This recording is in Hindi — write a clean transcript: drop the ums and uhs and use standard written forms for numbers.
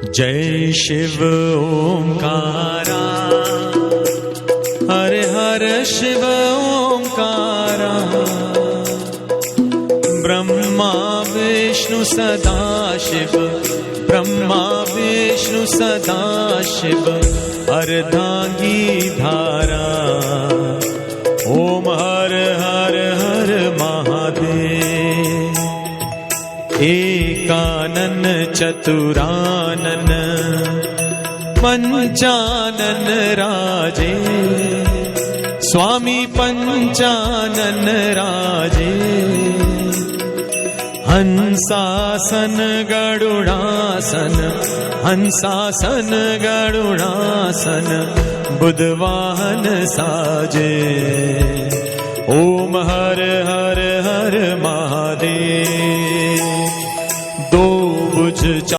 जय शिव ओंकारा, हर हर शिव ओंकारा। ब्रह्मा विष्णु सदा शिव, ब्रह्मा विष्णु सदा शिव, अर्धांगी धारा। ओम हर हर हर महादेव। एकानन चतुरानन पंचानन राजे, स्वामी पंचानन राजे। हंसासन गरुड़ासन, हंसासन गरुड़ासन, बुधवाहन साजे। ओम हर हर हर महादेव। दो भुज